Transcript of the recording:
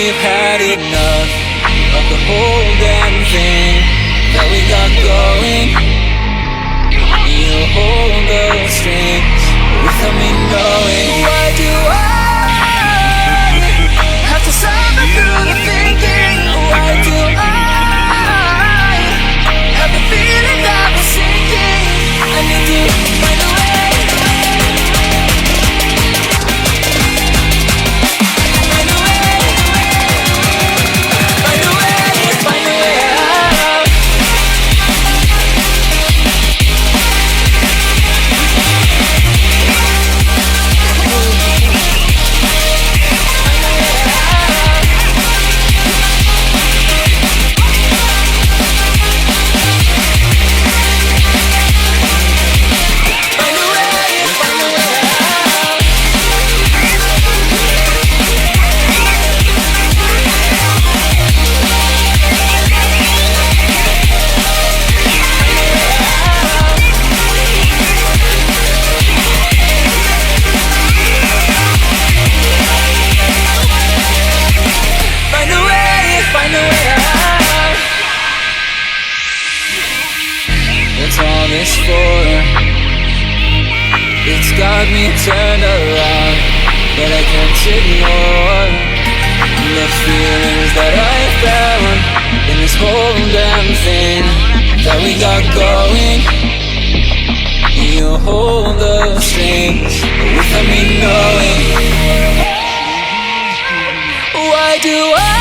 we've had enough of the whole damn thing that we got going. You hold the strings without me knowing. Why do I have to suffer through the thinking? Why do I have the feeling that we're sinking? I need to find a way. What's all this for? It's got me turned around, but I can't ignore the feelings that I found in this whole damn thing that we got going. You hold the strings without me knowing. Why do I